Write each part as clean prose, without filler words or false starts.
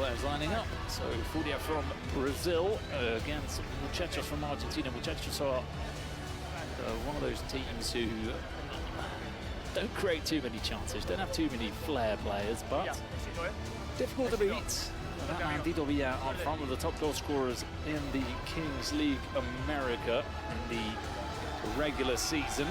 players lining up. So Furia from Brazil against Muchachos from Argentina. Muchachos are one of those teams who don't create too many chances, don't have too many flair players, but difficult to beat. Tito Villa on front of the top goal scorers in the Kings League America in the regular season.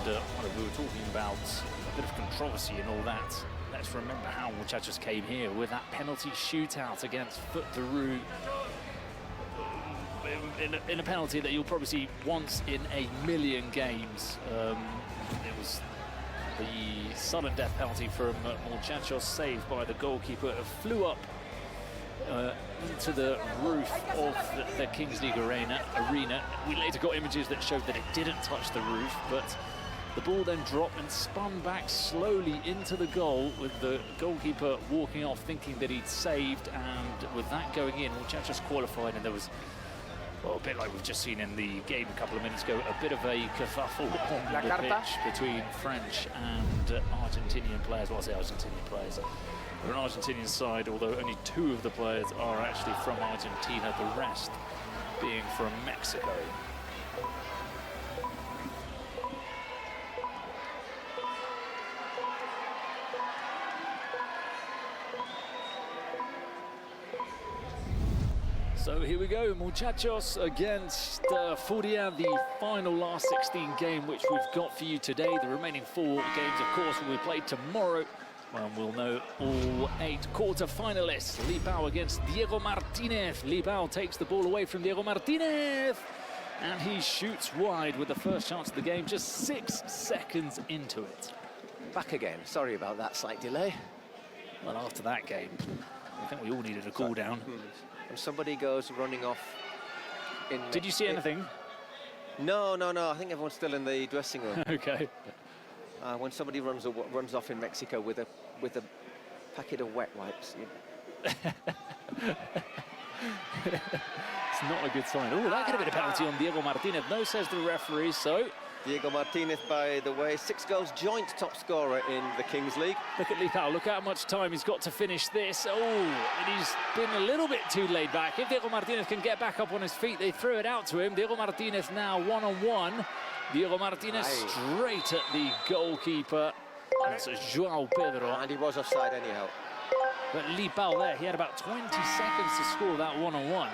And we were talking about a bit of controversy and all that. Let's remember how Muchachos came here with that penalty shootout against Foot de Rue. In a penalty that you'll probably see once in a million games. It was the sudden death penalty from Muchachos, saved by the goalkeeper. It flew up into the roof of the Kings League arena. We later got images that showed that it didn't touch the roof, but the ball then dropped and spun back slowly into the goal, with the goalkeeper walking off thinking that he'd saved, and with that going in, Muchachos qualified, and there was, well, a bit like we've just seen in the game a couple of minutes ago, a bit of a kerfuffle on the pitch between French and Argentinian players. Well, I say Argentinian players. They're an Argentinian side, although only 2 of the players are actually from Argentina, the rest being from Mexico. So here we go, Muchachos against Furia, the final last 16 game which we've got for you today. The remaining 4 games, of course, will be played tomorrow, when we'll know all 8 quarter-finalists. Libao against Diego Martinez. Libao takes the ball away from Diego Martinez, and he shoots wide with the first chance of the game, just 6 seconds into it. Back again, sorry about that slight delay. Well, after that game, I think we all needed a cool down. And somebody goes running off. Did you see anything? No. I think everyone's still in the dressing room. Okay. When somebody runs off in Mexico with a packet of wet wipes. It's not a good sign. Oh, that could have been a penalty on Diego Martinez. No, says the referee. So Diego Martinez, by the way, 6 goals, joint top scorer in the Kings League. Look at Lipao, look how much time he's got to finish this. Oh, and he's been a little bit too laid back. If Diego Martinez can get back up on his feet, they throw it out to him. Diego Martinez now one-on-one. Diego Martinez straight at the goalkeeper. That's João Pedro. And he was offside anyhow. But Lipao there, he had about 20 seconds to score that one-on-one.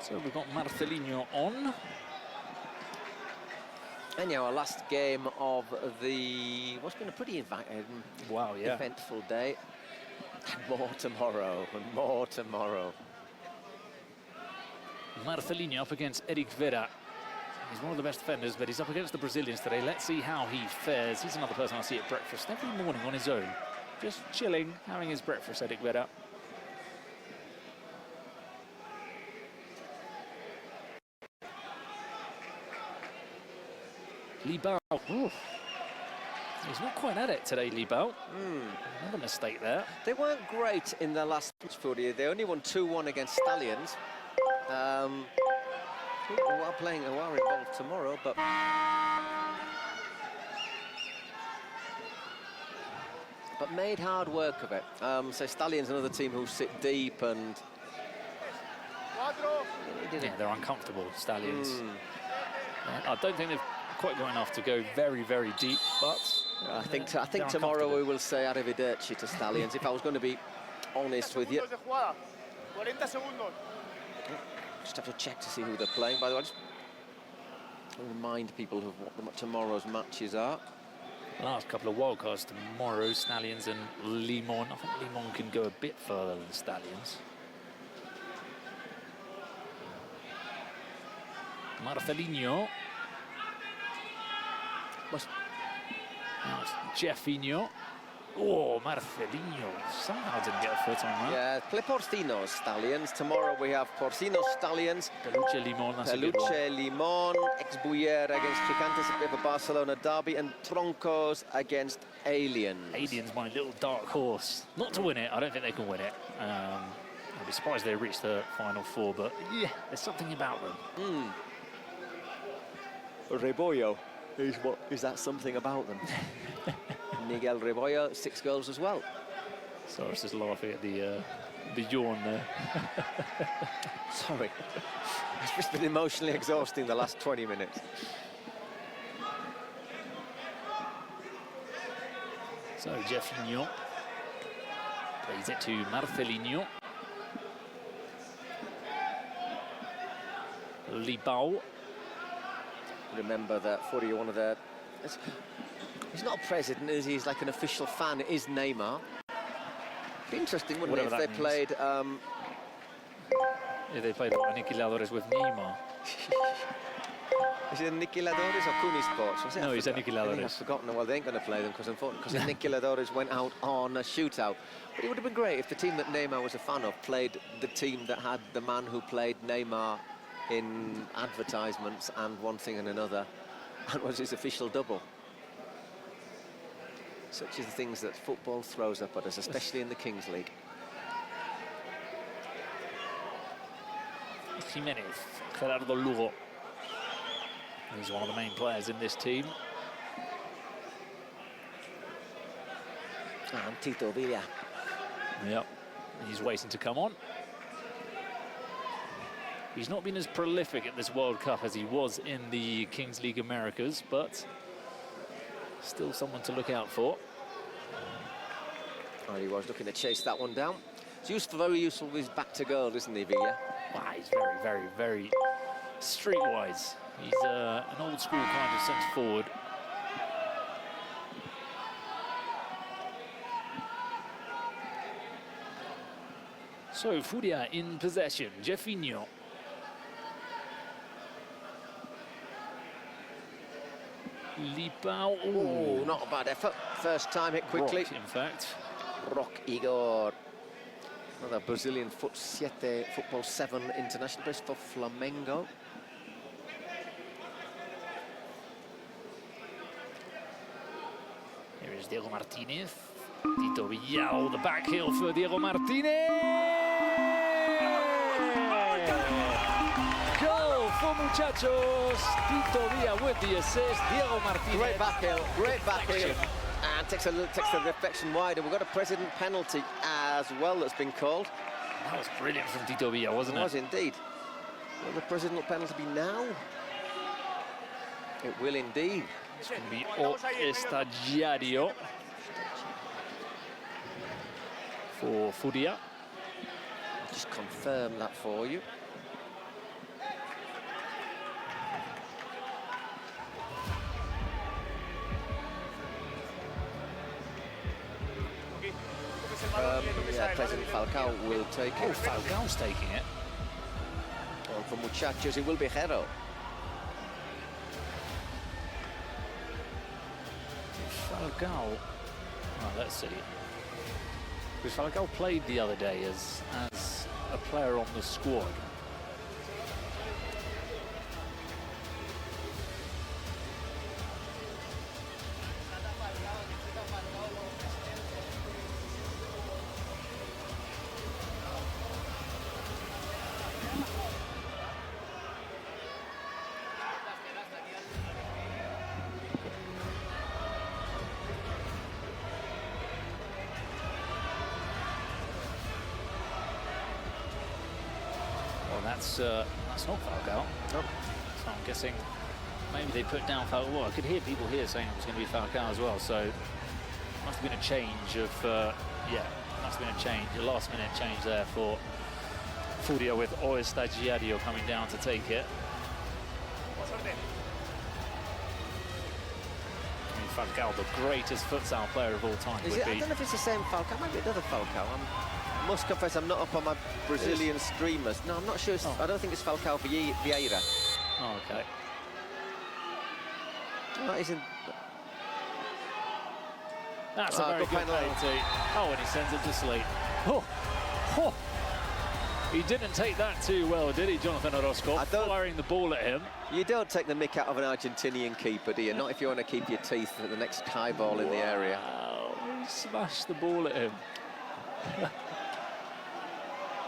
So we've got Marcelinho on. And yeah, our last game of what's been a pretty eventful day. More tomorrow, and more tomorrow. Marcelinho up against Eric Vera. He's one of the best defenders, but he's up against the Brazilians today. Let's see how he fares. He's another person I see at breakfast every morning on his own. Just chilling, having his breakfast, Eric Vera. Libao. He's not quite at it today, Libao. Another mistake there. They weren't great in their last match, Furia. They only won 2-1 against Stallions. Who are involved tomorrow, but made hard work of it. So Stallions, another team who sit deep and yeah, they're uncomfortable, Stallions. I don't think they've quite got enough to go very, very deep, but I think tomorrow we will say arrivederci to Stallions, if I was going to be honest with you. Just have to check to see who they're playing. By the way, just remind people of what tomorrow's matches are. Last couple of wildcards tomorrow, Stallions and Limon. I think Limon can go a bit further than Stallions. Marcelinho. Now it's Jeffinho. Oh, Marcelinho somehow didn't get a foot on that. Yeah, play Porcino's Stallions. Tomorrow we have Porcino's Stallions. Peluche Limon, that's a good one. Peluche Limon, ex-Buyer against Tricantes, a bit of a Barcelona derby, and Troncos against Aliens. Aliens, my little dark horse. Not to win it, I don't think they can win it. It'll be surprised they reached the Final Four, but yeah, there's something about them. Rebollo is that something about them? Miguel Rebollo, 6 goals as well. Cyrus is laughing at the yawn there. Sorry. It's just been emotionally exhausting the last 20 minutes. So Jeffinho plays it to Marcelinho. Libao. Remember that Furia, one of the... He's not a president, is he? He's like an official fan. It is Neymar. Be interesting, wouldn't it, if they played... If they played Aniquiladores with Neymar. Is it Aniquiladores or Kuni Sports? Was it? No, he's Aniquiladores. I've forgotten. Well, they ain't going to play them because Aniquiladores went out on a shootout. But it would have been great if the team that Neymar was a fan of played the team that had the man who played Neymar in advertisements and one thing and another, and was his official double. Such are the things that football throws up at us, especially in the Kings League. Jimenez, Gerardo Lugo. He's one of the main players in this team. And Tito Villa. Yep, he's waiting to come on. He's not been as prolific at this World Cup as he was in the Kings League Americas, but still someone to look out for. Oh, he was looking to chase that one down. It's useful, very useful with his back to goal, isn't he, Villa? Wow, he's very, very, very streetwise. He's an old school kind of centre forward. So Furia in possession, Jeffinho. Libao. Oh, not a bad effort. First time hit quickly. Rock, in fact. Rock Igor. Another Brazilian football 7 international base for Flamengo. Here is Diego Martinez. Tito Villa, the back heel for Diego Martinez. Goal for Muchachos. Tito Villa with the assist. Diego Martinez. Great back heel, great back heel. And takes the reflection wider. We've got a president penalty as well that's been called. That was brilliant from Tito Villa, wasn't it? It was indeed. Will the president penalty be now? It will indeed. It's going to be ESTAGÍARIO for Furia. I'll just confirm that for you. Yeah, President Falcao will take it. Oh, Falcao's taking it. And for Muchachos, it will be JERO. Falcao. Oh, let's see. Because Falcao played the other day as a player on the squad. That's not Falcao. Nope. So I'm guessing maybe they put down Falcao. Well, I could hear people here saying it was going to be Falcao as well. So must have been a change of yeah, must have been a change, a last-minute change there for Furia with ESTAGÍARIO coming down to take it. I mean, Falcao, the greatest futsal player of all time. I don't know if it's the same Falcao. Maybe another Falcao. I must confess, I'm not up on my Brazilian streamers. No, I'm not sure. I don't think it's Falcao Vieira. Oh, okay. No, isn't. That's a very good penalty. Oh, and he sends it to sleep. Oh, oh. He didn't take that too well, did he, Jonathan Orozco? Firing the ball at him. You don't take the mick out of an Argentinian keeper, do you? Not if you want to keep your teeth at the next high ball in the area. Wow, he smashed the ball at him.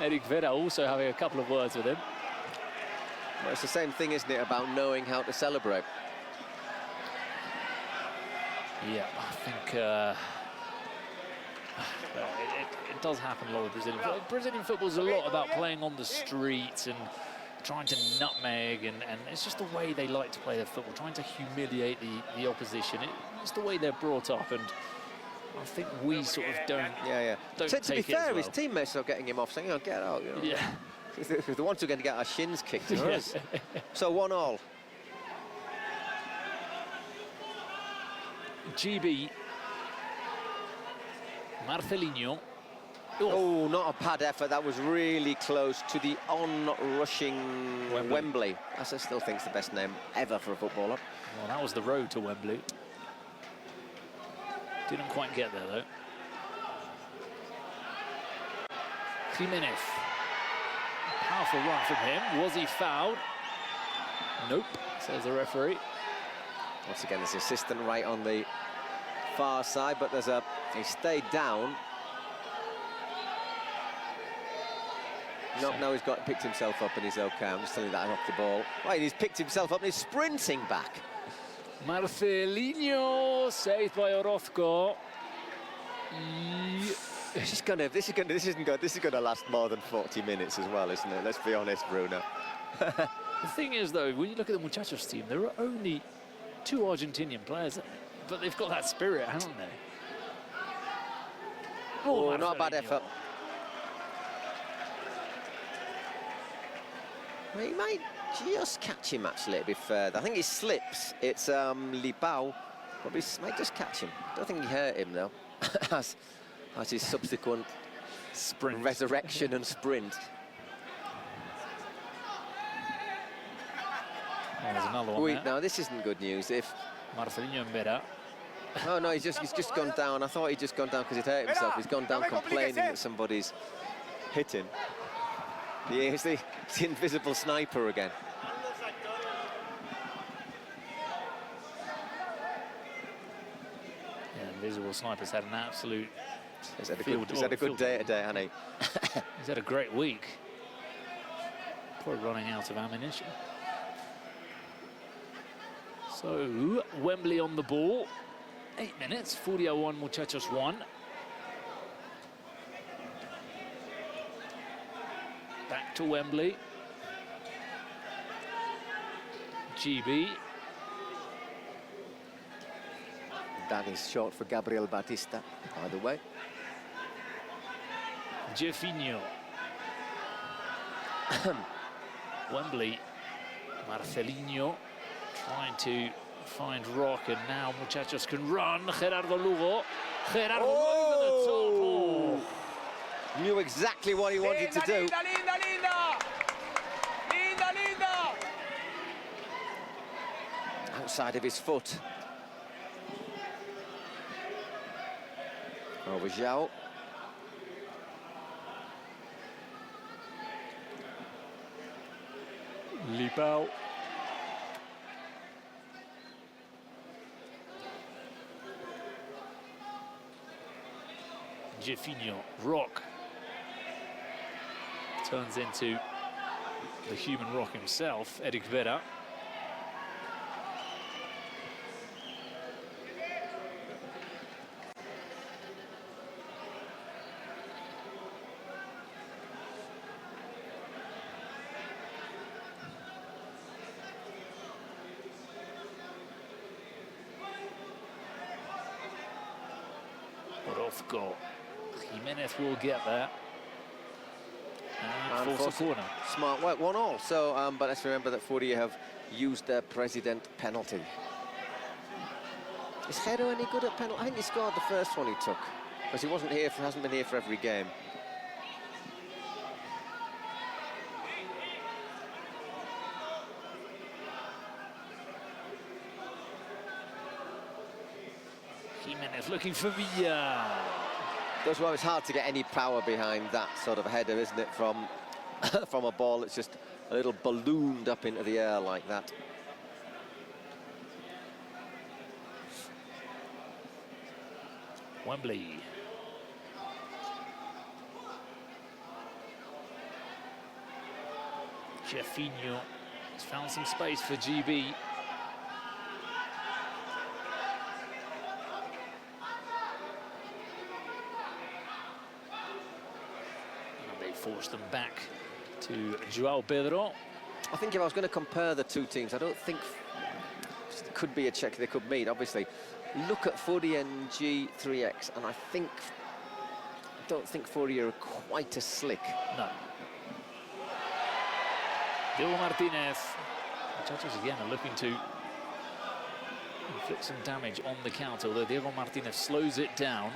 Eric Vera also having a couple of words with him. Well, it's the same thing, isn't it, about knowing how to celebrate? Yeah, I think it does happen a lot with Brazilian football. Brazilian football is a lot about playing on the streets and trying to nutmeg, and it's just the way they like to play their football, trying to humiliate the opposition. It's the way they're brought up, and I think we sort of don't. Yeah. Don't to be fair, well. his teammates are getting him off, saying, "Oh, get out." You know? Yeah. They're the ones who are going to get our shins kicked. You know? Yeah. So 1-1. GB. Marcelinho. Oh, not a bad effort. That was really close to the on-rushing Wembley. As I still think it's the best name ever for a footballer. Well, that was the road to Wembley. Didn't quite get there, though. Jimenez. Powerful run from him. Was he fouled? Nope, says the referee. Once again, there's assistant right on the far side, but he stayed down. Now he's picked himself up and he's okay. I'm just telling you that off the ball. Right, he's picked himself up and he's sprinting back. Marcelinho saved by Orozco. This is gonna last more than 40 minutes as well, isn't it? Let's be honest, Bruno. The thing is, though, when you look at the Muchachos team, there are only 2 Argentinian players, but they've got that spirit, haven't they? Oh, not a bad effort. Well, he might just catch him, actually, to be fair. I think he slips. It's Libao. Probably might just catch him. Don't think he hurt him, though, as his subsequent Sprint. resurrection and sprint. Oh, there's another one there. Now, this isn't good news. If Marcelinho and Vera. Oh, no, he's just gone down. I thought he'd just gone down because he'd hurt himself. He's gone down complaining that somebody's hit him. He's the invisible sniper again. Yeah, invisible sniper's had an absolute. He's had a good day today, hasn't he? He's had a great week. Probably running out of ammunition. So, Wembley on the ball. 8 minutes, Furia 1, Muchachos 1. Back to Wembley. GB. That is short for Gabriel Batista, by the way. Jefinho. Wembley. Marcelinho trying to find Rock, and now Muchachos can run. Gerardo Lugo. Gerardo over the top. Oh. Knew exactly what he wanted to do. Outside of his foot. Over João. Libao. Jefinho, Rock. Turns into the human Rock himself, Eric Vera. Orozco. Jimenez will get there. And force a corner. Smart work, 1-1. So, but let's remember that Furia have used their president penalty. Is JERO any good at penalty? I think he scored the first one he took, because he hasn't been here for every game. Jimenez looking for Villa. That's why it's hard to get any power behind that sort of header, isn't it, from from a ball that's just a little ballooned up into the air like that. Wembley. Jeffinho has found some space for GB. And they force them back to Joao Pedro. I think if I was going to compare the two teams, I don't think it could be a check they could meet, obviously. Look at Furia and G3X, and I don't think Furia are quite as slick. No. Diego Martinez. Muchachos again are looking to inflict some damage on the counter, although Diego Martinez slows it down.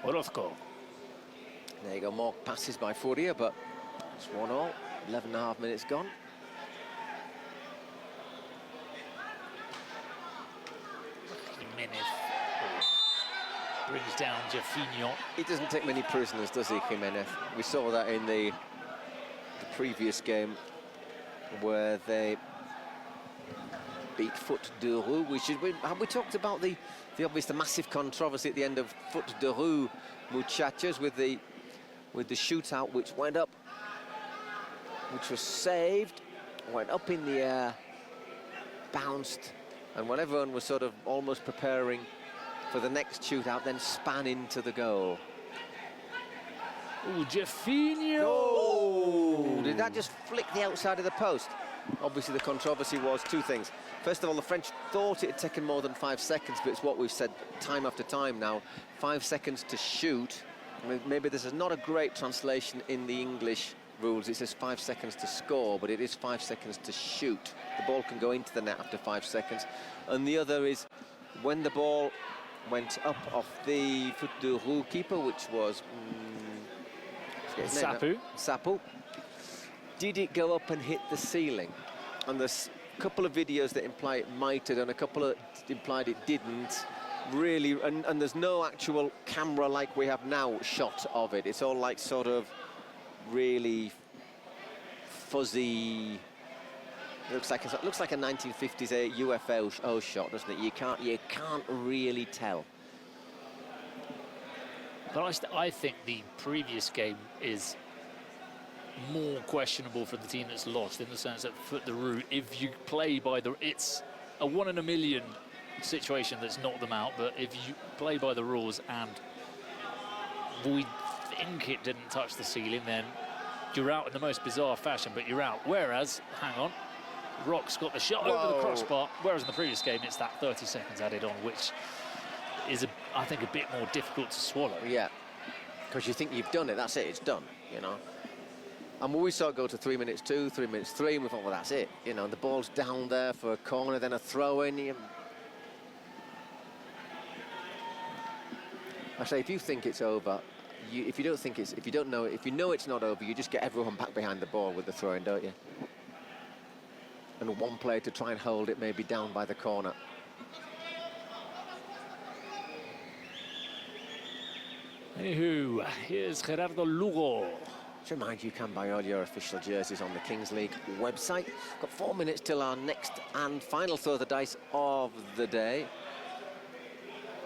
Orozco. There you go, more passes by Furia, but it's 1-1, 11.5 minutes gone. Jimenez brings down Jeffinho. He doesn't take many prisoners, does he, Jimenez? We saw that in the previous game where they beat Foot de Roue, which is, have we talked about the obvious, the massive controversy at the end of Foot de Roue Muchachos with the shootout, which went up, which was saved, went up in the air, bounced, and when everyone was sort of almost preparing for the next shootout, then span into the goal. Ooh, Jeffinho! Oh, did that just flick the outside of the post? Obviously, the controversy was two things. First of all, the French thought it had taken more than 5 seconds, but it's what we've said time after time now. 5 seconds to shoot. I mean, maybe this is not a great translation in the English rules. It says 5 seconds to score, but it is 5 seconds to shoot. The ball can go into the net after 5 seconds. And the other is when the ball went up off the Foot de Roue keeper, which was Sapu. Did it go up and hit the ceiling? And there's a couple of videos that imply it might have, and a couple of implied it didn't. Really, and there's no actual camera like we have now shot of it. It's all like sort of really fuzzy. It looks like a 1950s UFO shot, doesn't it? You can't really tell. But I think the previous game is more questionable for the team that's lost, in the sense that Foot de Roue, if you play by it's a 1 in a million situation that's knocked them out, but if you play by the rules and we think it didn't touch the ceiling, then you're out in the most bizarre fashion, but you're out. Whereas, hang on, Rock's got the shot over the crossbar, whereas in the previous game it's that 30 seconds added on, which is, I think, a bit more difficult to swallow. Yeah, because you think you've done it, that's it, it's done, you know. And when we saw it go to 3 minutes 2, 3 minutes 3, and we thought, well, that's it. You know, the ball's down there for a corner, then a throw-in. I say, if you think it's over, if you know it's not over, you just get everyone back behind the ball with the throw-in, don't you? And one player to try and hold it, maybe down by the corner. Anywho, here's Gerardo Lugo. To remind you, you can buy all your official jerseys on the Kings League website. Got 4 minutes till our next and final throw of the dice of the day.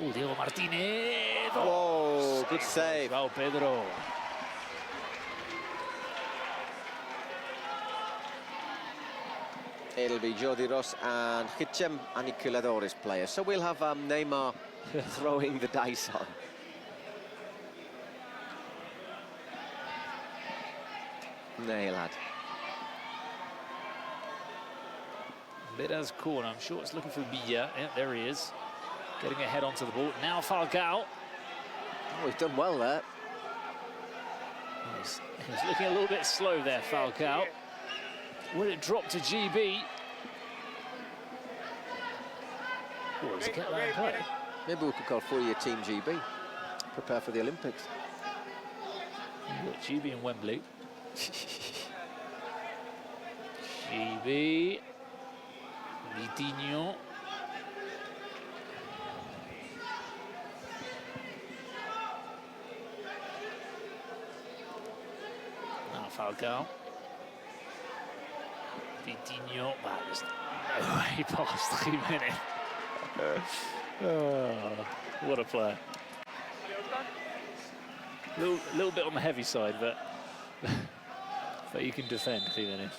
Ooh, Diego Martinez. Oh, good save. Joao Pedro. It'll be Jordi Ross and Hichem Aniquiladores players. So we'll have Neymar throwing the dice on. Nay, lad. Beda's corner. I'm sure it's looking for Villa. Yeah, there he is. Getting a head onto the ball. Now FALCÃO. Oh, he's done well there. He's looking a little bit slow there, FALCÁO. Will it drop to GB? Or does it get that in play? Maybe we could call Furia Team GB. Prepare for the Olympics. You've got GB in Wembley. GB. Vitinho. Now FALCÁO. Vitinho, that was no way past Jimenez. Oh, what a player. Little bit on the heavy side, but but you can defend Jimenez.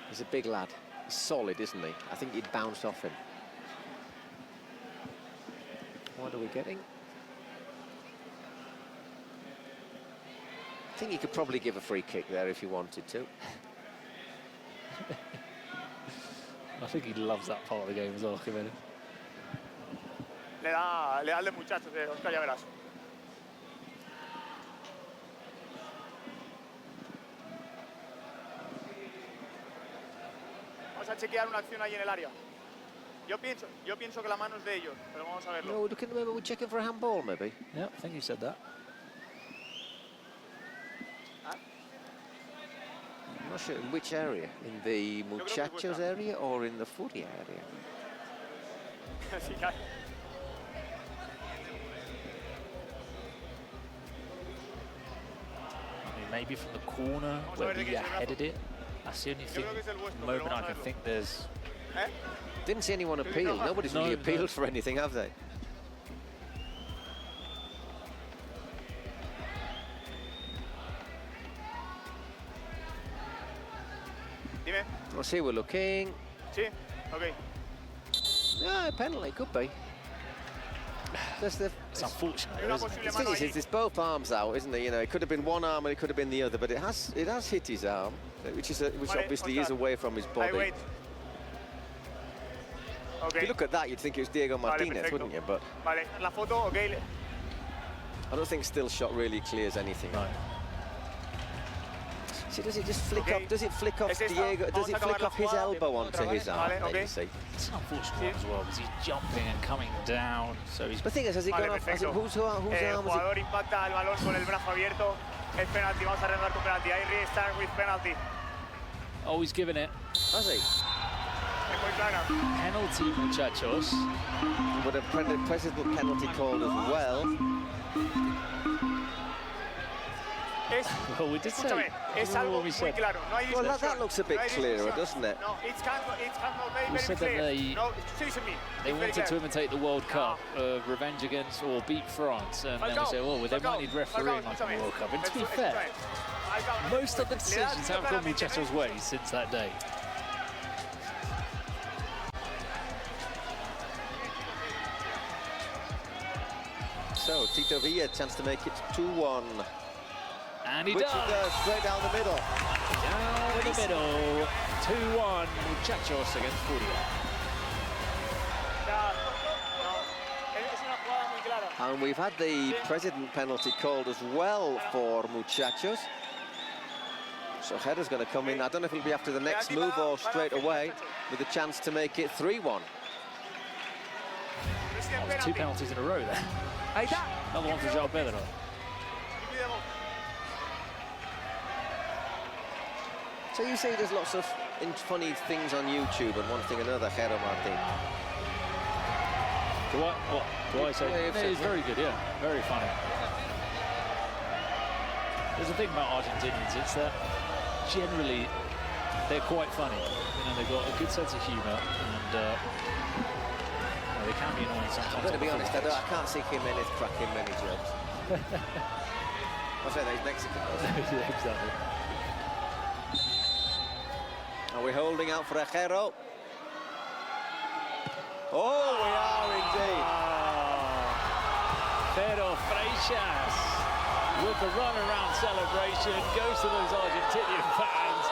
He's a big lad. He's solid, isn't he? I think he'd bounce off him. What are we getting? I think he could probably give a free kick there if he wanted to. I think he loves that part of the game as well, Jimenez. Le da el de Muchachos, Oscar, ya verás. Vamos a chequear una acción ahí en el área. Yo pienso que la mano es de ellos, pero vamos a verlo. No, we're checking for a handball, maybe. Yeah, I think you said that. I'm not sure in which area. In the Muchachos area or in the Furia area? Sí, claro. I mean, maybe from the corner where Villa headed it. That's the only thing, moment I can think there's... Didn't see anyone appeal. Nobody's really appealed for anything, have they? Dime. Let's see, we're looking. Sí, okay. No, penalty, could be. It's unfortunate, isn't it? The thing is, it's both arms out, isn't it? You know, it could have been one arm and it could have been the other, but it has hit his arm, which obviously is away from his body. Wait. Okay. If you look at that, you'd think it was Diego Martinez, wouldn't you? But vale, la foto, okay. I don't think still shot really clears anything. No. See, does it just flick off? Does it flick off Diego? Does it flick off his elbow onto his arm? Okay. You see. It's an unfortunate one as well because he's jumping and coming down. So he's. The thing is, has he gone off? Whose arm was El it? jugador impacta el balón con el brazo abierto. Es penalti. Vamos a arreglar con penalti. Ahí restart with penalty. Oh, he's given it. Has he? Es muy clara. Penalty, Muchachos. Would a precedent penalty called as well. Well, we did say. Es algo muy claro. No hay Well, that looks a bit clearer, doesn't it? No, it's not very, We said that clear. No, excuse me. they wanted to imitate the World Cup, revenge against or beat France, and then we say, oh, well, they might need refereeing like the World Cup. And to be fair, most of the decisions have gone Muchachos' way since that day. So, Tito Villa, chance to make it 2-1. And he Which does. he does, straight down the middle. Down the middle. 2-1, Muchachos against Furia. And we've had the president penalty called as well for Muchachos. So Header's going to come in. I don't know if it'll be after the next move or straight away with a chance to make it 3-1. Oh, there's 2 penalties in a row there. Another one for João Pedro. So you say there's lots of funny things on YouTube and one thing another, Jero Martin. Do I say? Yeah, It's very good, yeah. Very funny. There's a thing about Argentinians, it's that generally they're quite funny. You know, they've got a good sense of humour and they can be annoying sometimes. I'm going to be honest, I can't see Jimenez cracking many jokes. I say that he's Mexican. Yeah, exactly. Are we holding out for Jero? Oh, we are indeed. Pero FREIXAS with the run-around celebration goes to those Argentinian fans.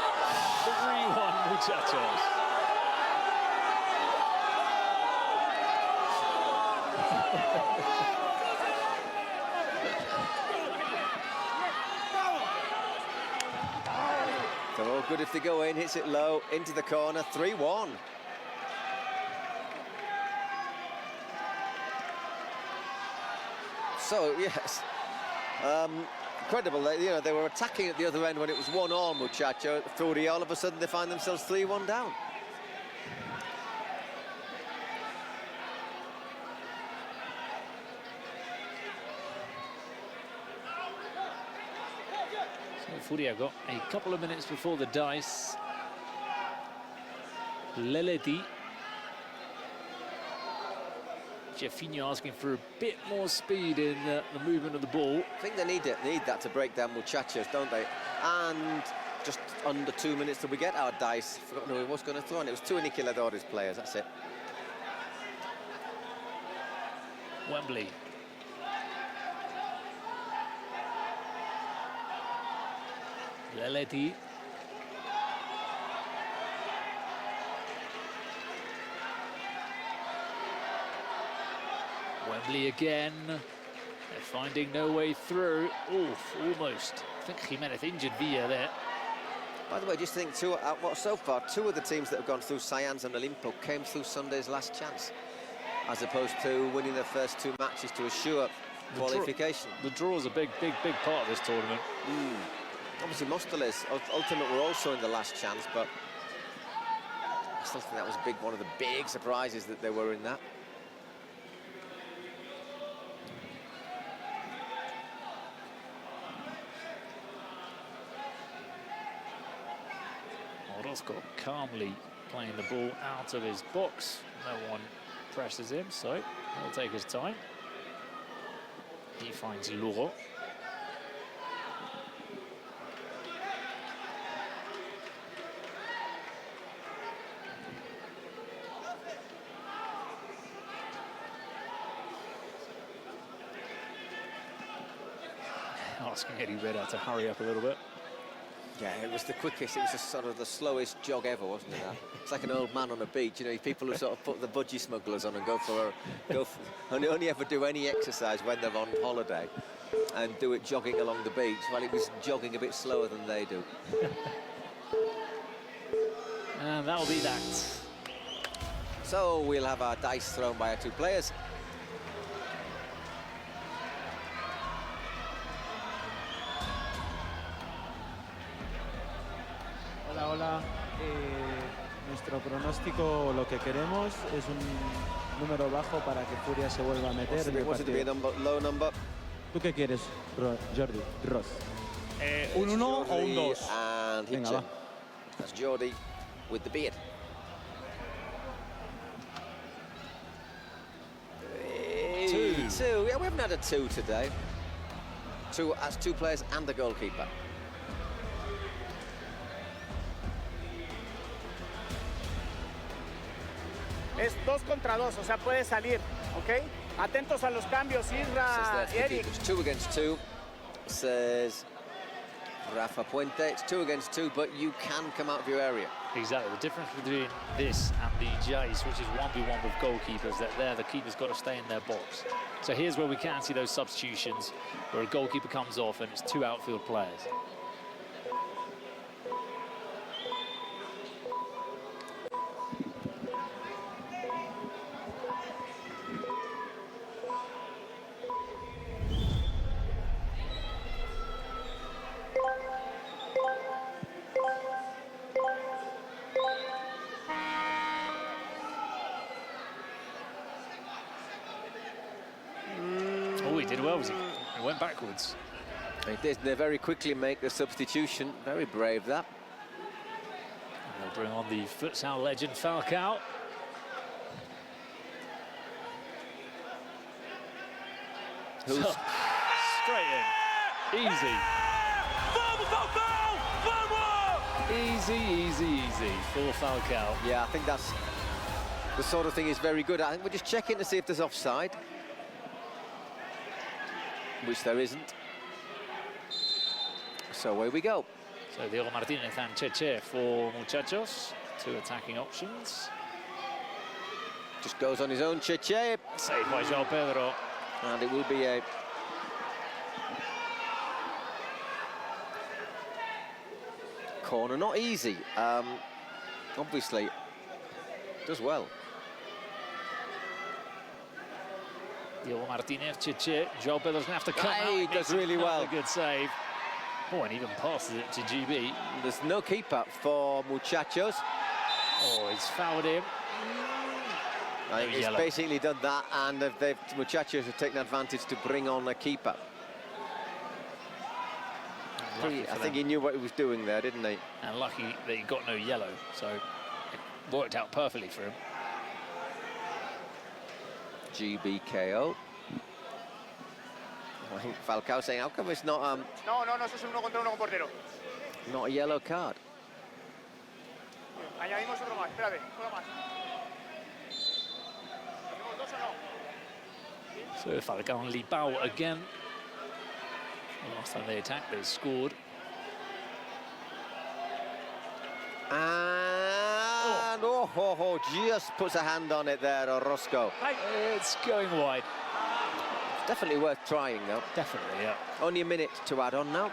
3-1 Muchachos. They're all good if they go in, hits it low, into the corner, 3-1. So, yes, incredible. They were attacking at the other end when it was 1-1, Muchacho. Furia, all of a sudden, they find themselves 3-1 down. So Furia got a couple of minutes before the dice. Leleti. Jeffinho asking for a bit more speed in the movement of the ball. I think they need that to break down Muchachos, don't they? And just under 2 minutes till we get our dice. Forgotten who he was going to throw on. It was two Aniquiladores players, that's it. Wembley. Leleti. Wembley again. They're finding no way through. Oof, almost. I think Jimenez injured Villa there. By the way, just think so far, two of the teams that have gone through Science and Olimpo came through Sunday's last chance, as opposed to winning their first two matches to assure qualification. The draw is a big part of this tournament. Obviously, Móstoles, Ultimate were also in the last chance, but I still think that was one of the big surprises that they were in that. Orozco calmly playing the ball out of his box. No one presses him, so he'll take his time. He finds Luro. Asking Eddie Redder to hurry up a little bit. Yeah, it was the quickest, it was just sort of the slowest jog ever, wasn't it? That? It's like an old man on a beach, you know, people who sort of put the budgie smugglers on and and only ever do any exercise when they're on holiday and do it jogging along the beach. Well, it was jogging a bit slower than they do. And that'll be that. So we'll have our dice thrown by our two players. Hola. Nuestro pronóstico, lo que queremos es un número bajo para que Furia se vuelva a meter en el What's it to be a low number? ¿Tú qué quieres, Jordi? Ross. Un 1 o un 2. And Venga, Hitchen. va. That's Jordi with the beard. Two. Yeah, we haven't had a 2 today. That's two players and the goalkeeper. Es 2 contra 2, o sea, puede salir, ¿ok? Atentos a los cambios, Isra y Eric. It's 2 against 2, says Rafa Puente. It's 2 against 2, but you can come out of your area. Exactly. The difference between this and the Jace, which is 1v1 with goalkeepers, that there the keeper's got to stay in their box. So here's where we can see those substitutions, where a goalkeeper comes off and it's 2 outfield players. He went backwards. They did. They very quickly make the substitution. Very brave, that. And they'll bring on the futsal legend FALCÃO. Who's straight in. Easy. Easy for FALCÁO. Yeah, I think that's the sort of thing is very good. I think we're just checking to see if there's offside, which there isn't. So away we go. So Diego Martinez and Cheche for Muchachos, 2 attacking options. Just goes on his own, Cheche. Saved by João Pedro. And it will be a corner. Not easy. Obviously, does well. Diego Martinez, Cheche. João Pedro's going to have to come out. He does really well. A good save. Oh, and even passes it to GB. There's no keeper for Muchachos. Oh, he's fouled him. I think he's basically done that, and Muchachos have taken advantage to bring on a keeper. I think he knew what he was doing there, didn't he? And lucky that he got no yellow, so worked out perfectly for him. GBKO. I think Falcao saying, how come it's not No, eso es 1 contra 1 con portero. not a yellow card? Añadimos otro más, espérate, uno más. ¿Hacemos 2 o no? So Falcao and Li Bao again. The last time they attacked, they scored. And just puts a hand on it there, Orozco. It's going wide. Definitely worth trying, though. Definitely, yeah. Only a minute to add on now.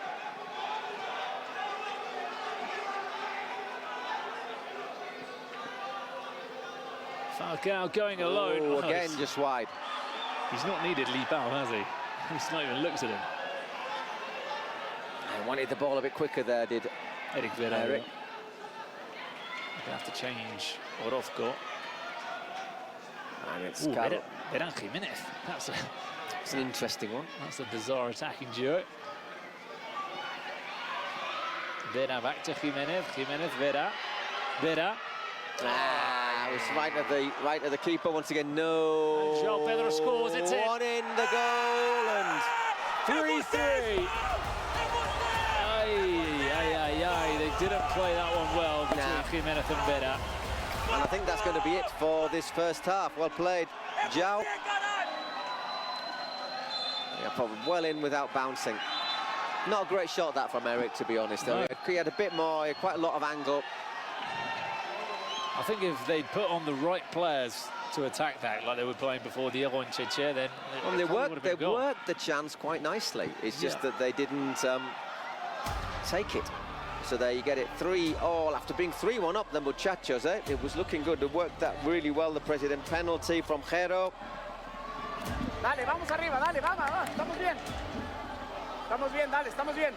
Falcao going alone. Oh, Oh, again, just wide. He's not needed Li Bao, has he? He's not even looked at him. I wanted the ball a bit quicker there, did Eric Vera. Eric. They have to change Orozco. And it's Vera Jimenez. it's an interesting one. That's a bizarre attacking duo. Vera back to Jimenez. Jimenez, Vera. Vera. It was right at the keeper once again. No. And João Pedro scores. It's in. One in the goal and 3-3. They didn't play that one well between Jimenez and Vera. And I think that's going to be it for this first half. Well played, João. Yeah, probably well in without bouncing. Not a great shot that from Eric, to be honest. Though. No. He had a bit more, he had quite a lot of angle. I think if they'd put on the right players to attack that, like they were playing before the Eron Cheche, then They worked the chance quite nicely. It's just that they didn't take it. So there you get it, 3-3 after being 3-1 up. The Muchachos, it was looking good. They worked that really well. The President penalty from JERO. Dale, vamos arriba, dale, vamos, estamos bien. Estamos bien, dale, estamos bien.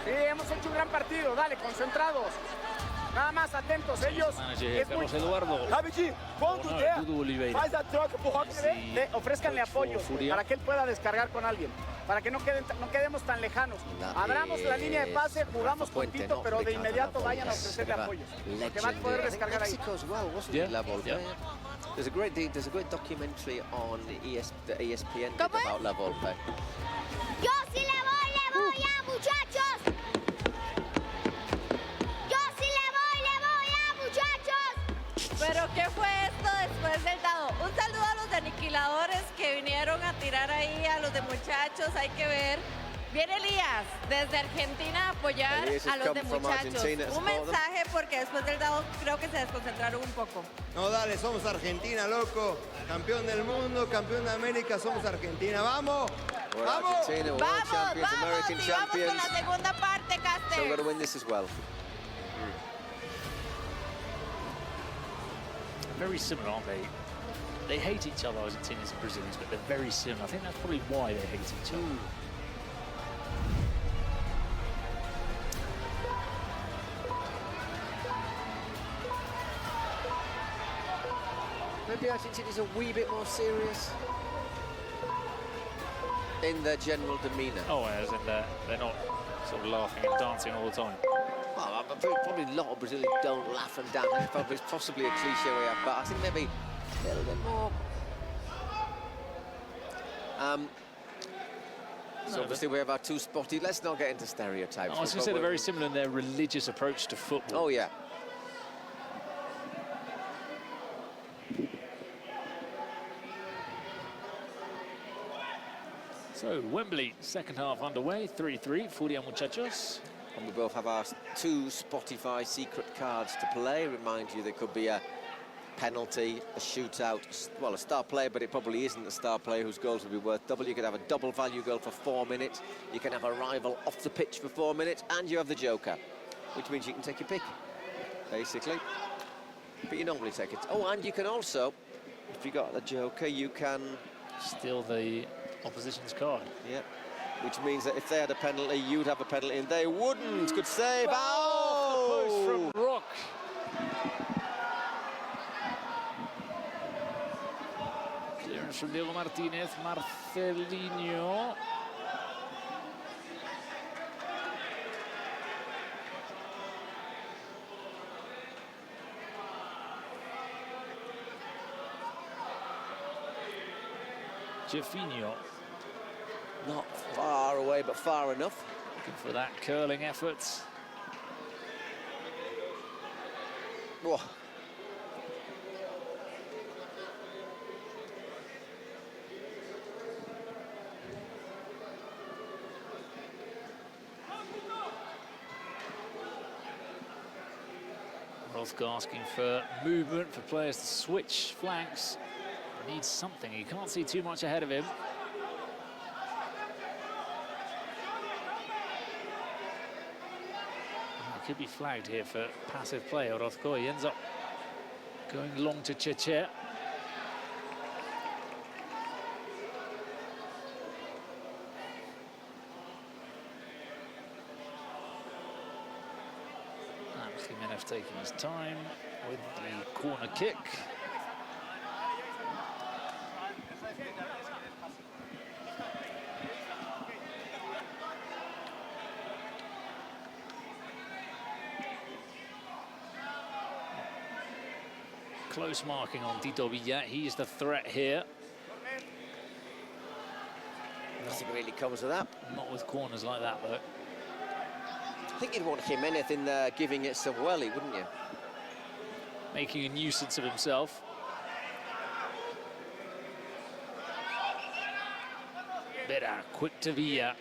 Sí, hemos hecho un gran partido, dale, concentrados. Nada más atentos, ellos. Carlos Eduardo. Dudu Oliveira. Ofrézcanle apoyo Furia. para que él pueda descargar con alguien. Para que no quedemos tan lejanos. Abramos la línea de pase, jugamos puntito, pero de inmediato vayan a ofrecerle apoyos. Porque van a poder descargar ahí. Mexico as well, wasn't Yeah, it? Level. yeah. There's a great documentary on the ESPN about level play. Yo sí le voy a Muchachos. Yo sí le voy a Muchachos. ¿Pero qué fue esto después del dado? Un saludo a los de aniquiladores que vinieron a tirar ahí a los de Muchachos, hay que ver. Viene Elías desde Argentina a apoyar Elías a los de come from Muchachos. Argentina to Un support them. mensaje porque después del dado creo que se desconcentraron un poco. No, dale, somos Argentina, loco. Campeón del mundo, campeón de América, somos Argentina. ¡Vamos! We're ¡Vamos! Argentina, world Vamos, champions, vamos, American y vamos con champions. la segunda parte, So we've got to Caster. win this as well. Very similar, aren't they? They hate each other, Argentinians and Brazilians, but they're very similar. I think that's probably why they hate each other. Maybe Argentina's a wee bit more serious in their general demeanour. Oh, as in they're not sort of laughing and dancing all the time. Well, probably a lot of Brazilians don't laugh and dance. It's possibly a cliche way up, but I think maybe a little bit more. So obviously we have our two spotty. Let's not get into stereotypes. I was going to say they're very similar in their religious approach to football. Oh yeah. So Wembley, second half underway, 3-3, Furia Muchachos. And we both have our two Spotify secret cards to play. Remind you, there could be a penalty, a shootout, well, a star player, but it probably isn't a star player whose goals will be worth double. You could have a double value goal for 4 minutes. You can have a rival off the pitch for 4 minutes, and you have the joker, which means you can take your pick, basically. But you normally take it. Oh, and you can also, if you got the joker, you can Steal the opposition's card. yeah. Which means that if they had a penalty, you'd have a penalty, and they wouldn't. Good save. Oh! Post from Rock. Clearance from Diego Martinez, Marcelinho. Jeffinho. Not far away, but far enough. Looking for that curling effort. Whoa. Rothgar asking for movement, for players to switch flanks. He needs something. He can't see too much ahead of him. He could be flagged here for passive play. Rothgar, he ends up going long to Cheche. Jimenez taking his time with the corner kick. Close marking on Tito Villa. He's the threat here. Nothing really comes of that. Not with corners like that, though. I think you'd want Jimenez in there giving it some welly, wouldn't you? Making a nuisance of himself. Better, quick to Villa.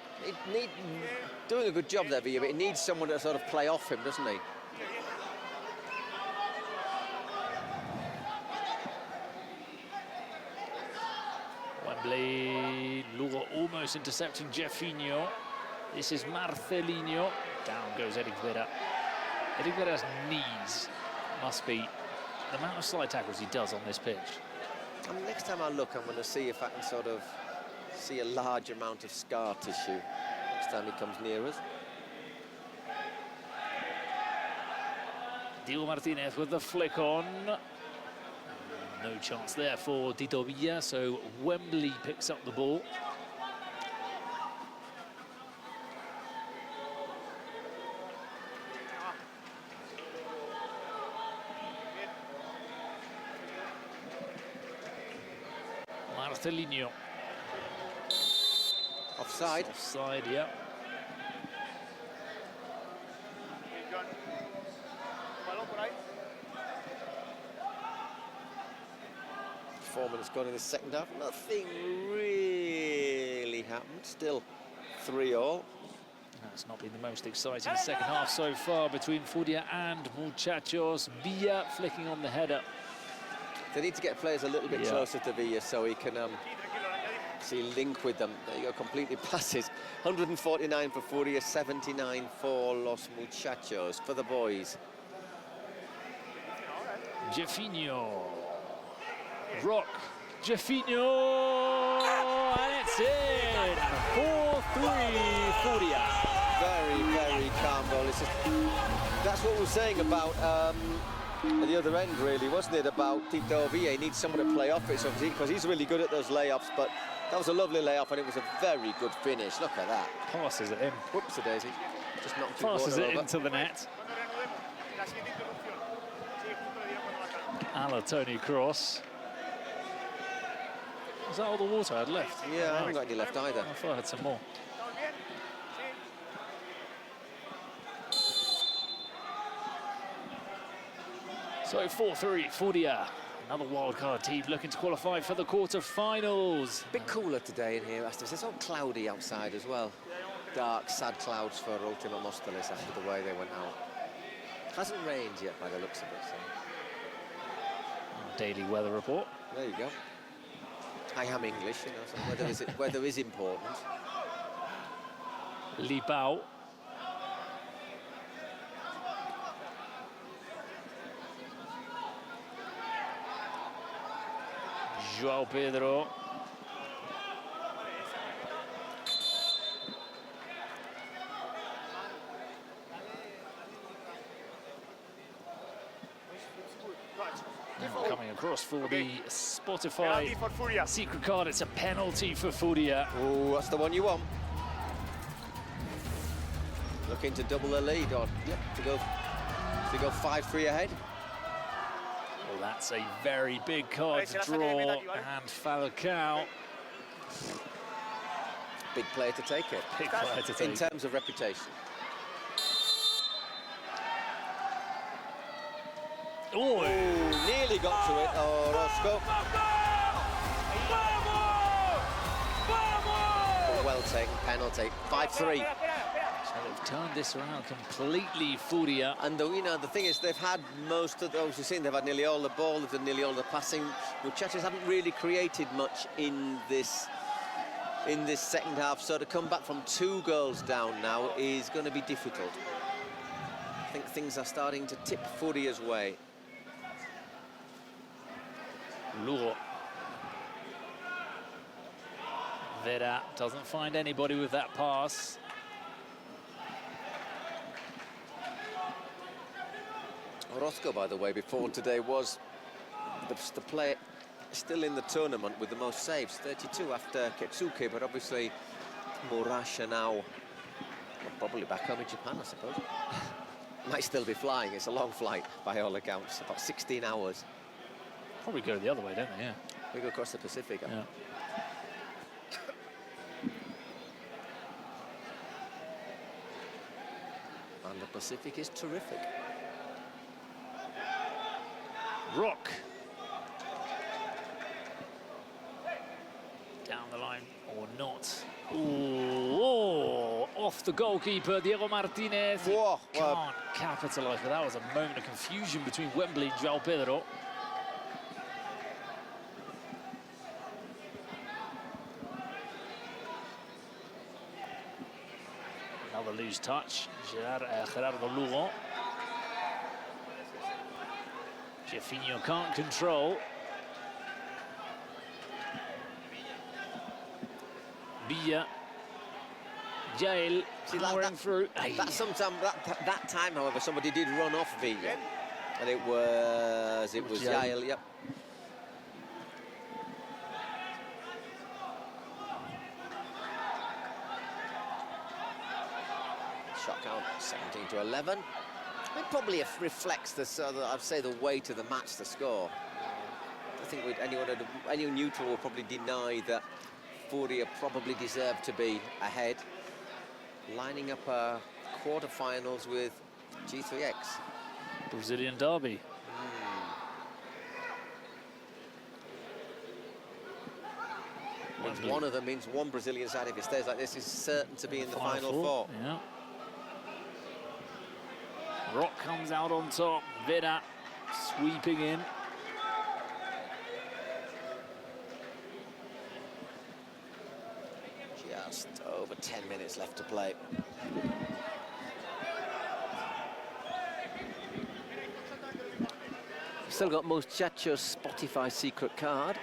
Doing a good job there, Villa, but he needs someone to sort of play off him, doesn't he? Wembley, Lugo almost intercepting Jeffinho. This is Marcelinho. Down goes Eric Vera. Eric Vera's knees must be the amount of slide tackles he does on this pitch. I mean, next time I look, I'm going to see if I can sort of see a large amount of scar tissue next time he comes near us. Diego Martinez with the flick on. No chance there for Tito Villa, so Wembley picks up the ball. Marcelinho. Offside. Offside, yeah. Foreman has gone in the second half. Nothing really happened. Still 3-all. That's not been the most exciting second half so far between Furia and Muchachos. Villa flicking on the header. They need to get players a little bit closer to Villa so he can link with them. There you go, completely passes. 149 for Furia, 79 for Los Muchachos, for the boys. Jeffinho. Rock. Jeffinho. And it's in. 4-3 Furia. Very, very calm goal. It's just, that's what we were saying about at the other end, really, wasn't it? About Tito Villa. He needs someone to play off it, because he's really good at those layups. But that was a lovely layoff, and it was a very good finish. Look at that. Passes it in. Whoops-a-daisy. Just knocked Passes it over. into the net. Tony Cross. Is that all the water I had left? Yeah, I haven't got any left either. I thought I had some more. So 4-3, Furia. Another wildcard team looking to qualify for the quarter-finals. A bit cooler today in here, Aston. It's all cloudy outside as well. Dark, sad clouds for Ultima Mostalis after the way they went out. Hasn't rained yet by the looks of it, so. Daily weather report. There you go. I am English, you know, so weather is important. Libao. João Pedro. Coming across for the Spotify secret card. It's a penalty for Furia. Oh, that's the one you want. Looking to double the lead, or to go 5-3 ahead. Well, that's a very big card to draw, and Falcão Big player to take it. Big player to take. In terms of reputation. Oh, Nearly got to it. Oh, Roscoe. Well taken penalty. 5-3. so they've turned this around completely, Furia. And the thing is, they've had most of those you've seen. They've had nearly all the ball. They've done nearly all the passing. Muchachos haven't really created much in this second half. So to come back from 2 goals down now is going to be difficult. I think things are starting to tip Furia's way. Lugo. Vera doesn't find anybody with that pass. Orozco, by the way, before today was the player still in the tournament with the most saves, 32 after Ketsuke, but obviously Murasha now probably back home in Japan, I suppose. Might still be flying. It's a long flight by all accounts, about 16 hours. Probably go the other way, don't they? Yeah. We go across the Pacific. Yeah. And the Pacific is terrific. Rock. Down the line or not. Ooh, off the goalkeeper, Diego Martinez. Whoa, Can't capitalise, but that was a moment of confusion between Wembley and João Pedro. Another loose touch, Gerardo Lugo. Jefinho can't control. Villa. Jael powering through. That time, however, somebody did run off Villa. And it was Jael, yep. Shot count 17-11. It probably reflects I'd say the weight of the match, the score. I think any neutral would probably deny that Furia probably deserved to be ahead. Lining up quarterfinals with G3X. Brazilian derby. One of them means one Brazilian side, if it stays like this, is certain to be in the final four. Yeah. Rock comes out on top. Vera sweeping in. Just over 10 minutes left to play. Still got Muchachos' Spotify secret card.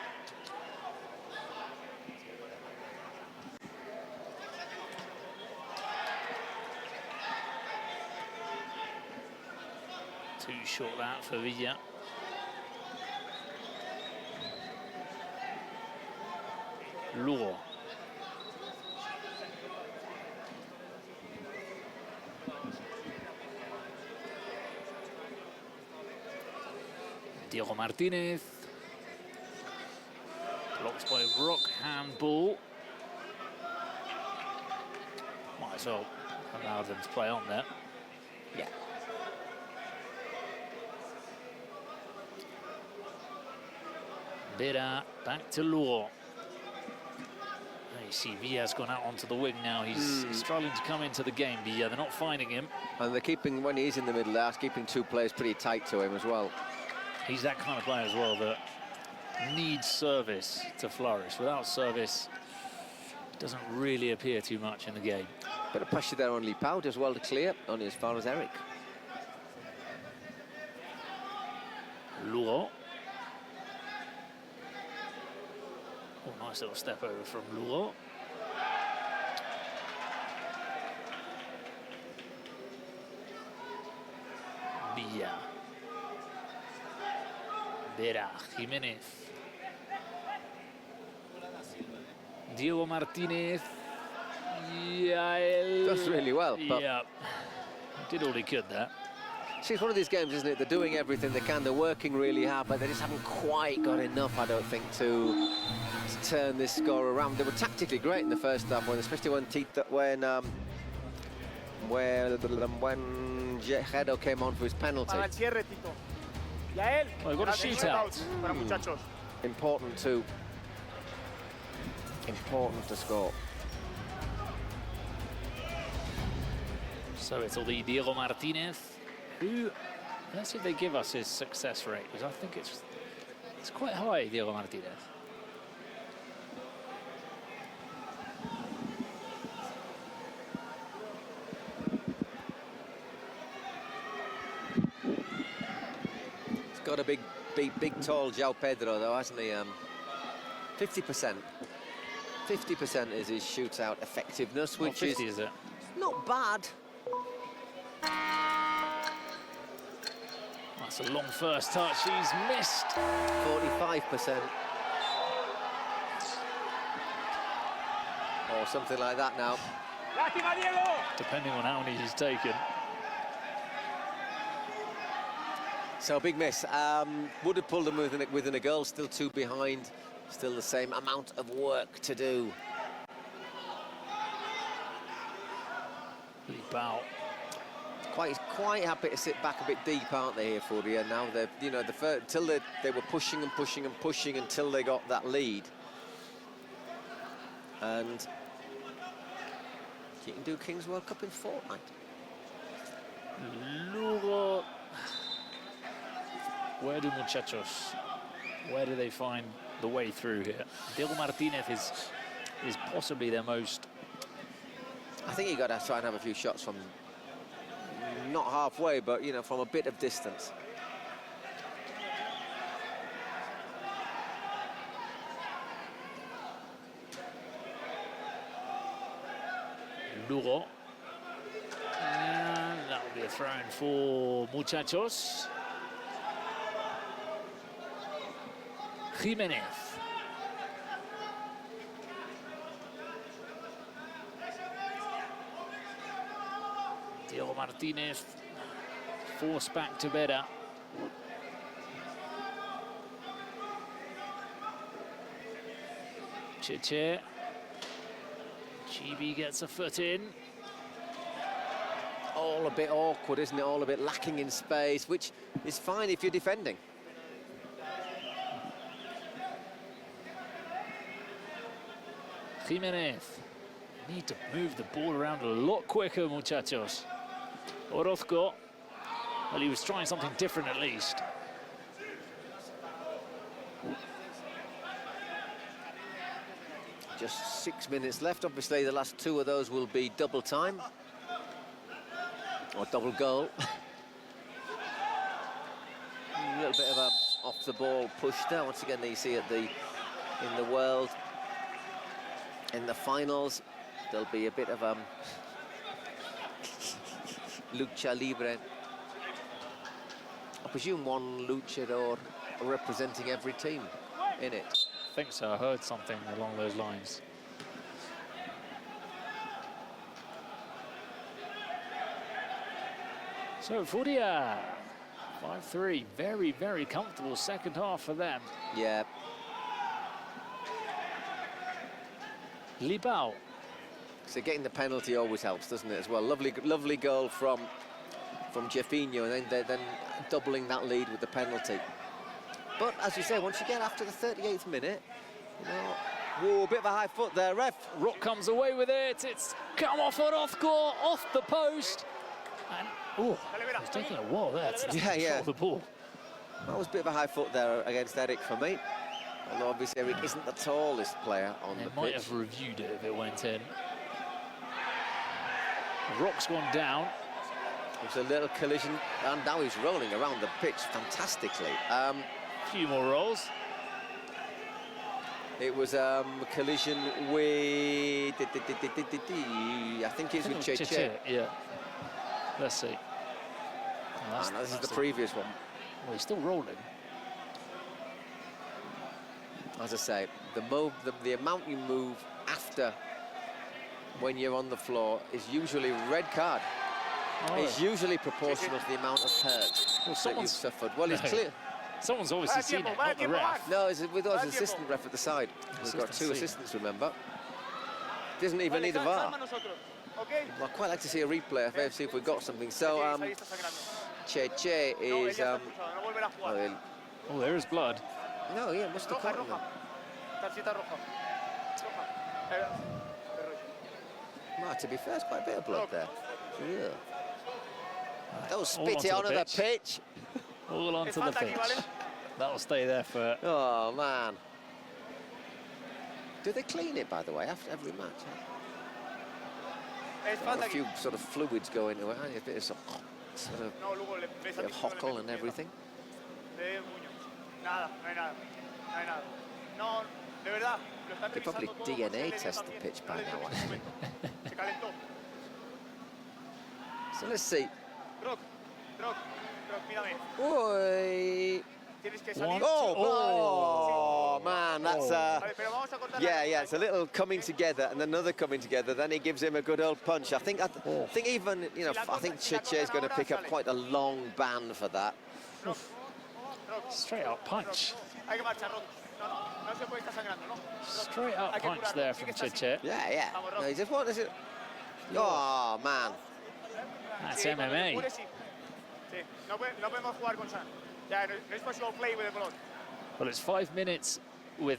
Too short that for Villa. Lugo. Diego Martinez. Blocked by Rock, handball. Might as well allow them to play on there. Yeah. Vera back to Lugo. You see Villa's gone out onto the wing now. He's struggling to come into the game, Villa. They're not finding him. And they're keeping, when he's in the middle, they're keeping 2 players pretty tight to him as well. He's that kind of player as well that needs service to flourish. Without service, doesn't really appear too much in the game. Bit of pressure there on Lipaud as well to clear, only as far as Eric. Lugo. Oh, nice little step over from Lugo. Villa. Vera, Jimenez. Diego Martinez. Does really well. But yeah, did all he could there. See, it's one of these games, isn't it? They're doing everything they can, they're working really hard, but they just haven't quite got enough, I don't think, to turn this score around. They were tactically great in the first half, especially when JERO came on for his penalty. Para el cierre, Tito. Y a él. Oh, got a shootout. Para Muchachos. Important to score. So it'll be Diego Martinez, who, let's see if they give us his success rate, because I think it's quite high, Diego Martinez. He's got a big, tall João Pedro, though, hasn't he? 50%. 50% is his shootout effectiveness, which 50 is it? Not bad. That's a long first touch. He's missed. 45%. Or something like that now. Depending on how many he's taken. So big miss. Would have pulled him within a goal. Still 2 behind. Still the same amount of work to do. Bow. Quite happy to sit back a bit deep, aren't they, here, Furia? Now they're, you know, until they were pushing and pushing and pushing until they got that lead. And you can do Kings World Cup in fortnight. Lugo. Where do Muchachos? Where do they find the way through here? Diego Martinez is possibly their most. I think you got to try and have a few shots from not halfway, but you know, from a bit of distance. Lugo. And that will be a throw in for Muchachos. Jimenez. Diego Martinez forced back to Vera. Chiche. GB gets a foot in. All a bit awkward, isn't it? All a bit lacking in space, which is fine if you're defending. Jimenez. Need to move the ball around a lot quicker, Muchachos. Orozco. Well, he was trying something different at least. Just 6 minutes left. Obviously, the last 2 of those will be double time. Or double goal. A little bit of a off-the-ball push there. Once again, you see in the world, in the finals, there'll be a bit of lucha libre. I presume one luchador representing every team in it. I think so. I heard something along those lines. So Furia, 5-3, very, very comfortable second half for them. Yeah. Libao. So getting the penalty always helps, doesn't it, as well? Lovely goal from Jefinho, and then doubling that lead with the penalty. But as you say, once you get after the 38th minute, you know, whoa, a bit of a high foot there, ref. Rock comes away with it. It's come off Orozco, off the post. And, oh, it's taking a while there to control the ball. That was a bit of a high foot there against Eric for me. Although obviously Eric isn't the tallest player on the pitch. They might have reviewed it if it went in. Rock's gone down. It was a little collision, and now he's rolling around the pitch fantastically. A few more rolls. It was a collision with... I think it's with Cheche. Yeah. Let's see. Oh, no, this is the previous one. Well, he's still rolling. As I say, the amount you move after when you're on the floor is usually red card. is usually proportional to the amount of hurt that you've suffered. Well, it's clear. Someone's obviously seen it, not the ref. No, it's with us assistant ref at the side. We've got two assistants, remember. Doesn't even need a VAR. Well, I'd quite like to see a replay of see if we got something. So, Che is... Oh, there is blood. No, yeah, must have caught him. Well, to be fair, it's quite a bit of blood there. Yeah. Don't spit it onto the pitch. All onto the pitch. That'll stay there for... Oh, man. Do they clean it, by the way, after every match? A few sort of fluids go into it, a bit of sort of hockle and everything. They probably DNA test the pitch by now, actually. So let's see. Oi. Oh, man, that's yeah, it's a little coming together and another coming together. Then he gives him a good old punch. I think even, you know, I think Che is going to pick up quite a long ban for that. Straight up punch. Straight up punch there from Che. Yeah. No, he just what is it? Oh, man. That's MMA. Well, it's 5 minutes with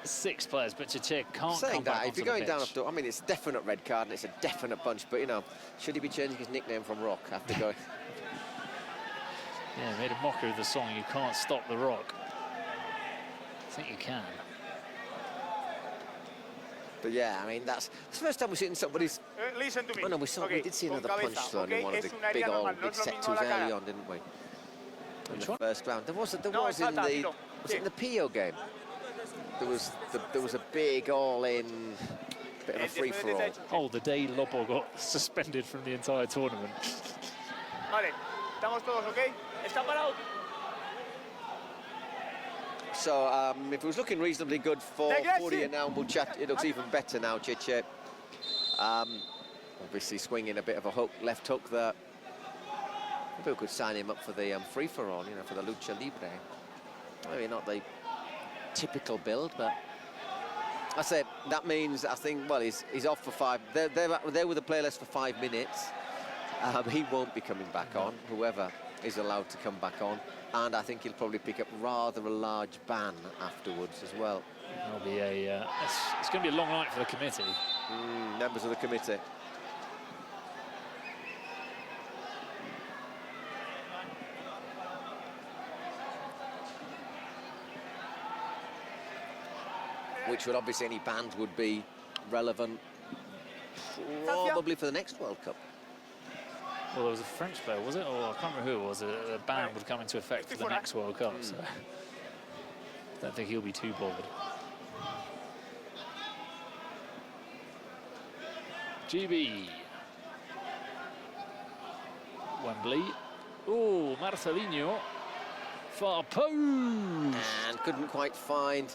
6 players, but Che can't saying come back that, if you're onto going down after, I mean, it's a definite red card and it's a definite punch, but, you know, should he be changing his nickname from Rock after going? Yeah, made a mockery of the song, You Can't Stop the Rock. I think you can. But yeah, I mean, that's the first time we've seen somebody's... Listen to me. Well, no, we did see another punch thrown in one of the big set twos early on, didn't we? In the first round. There was in the... Was it in the PO game? There was a big all-in bit of a free-for-all. Oh, the day Lobo got suspended from the entire tournament. Vale, estamos todos, okay? Está parado. So, if it was looking reasonably good for Furia now, Muchachos, it looks even better now, Che. Obviously swinging a bit of a hook, left hook there. Maybe we could sign him up for the free-for-all, you know, for the lucha libre. Maybe not the typical build, but I said that means, I think, well, he's off for 5. They're with the playlist for 5 minutes. He won't be coming back on, whoever is allowed to come back on. And I think he'll probably pick up rather a large ban afterwards as well. It'll be a... it's going to be a long night for the committee. Members of the committee. Which would obviously, any band would be relevant probably for the next World Cup. Well, there was a French player, was it? Or I can't remember who it was. A ban would come into effect for the next World Cup, so I don't think he'll be too bothered. GB. Wembley. Oh, Marcelinho. Far post. And couldn't quite find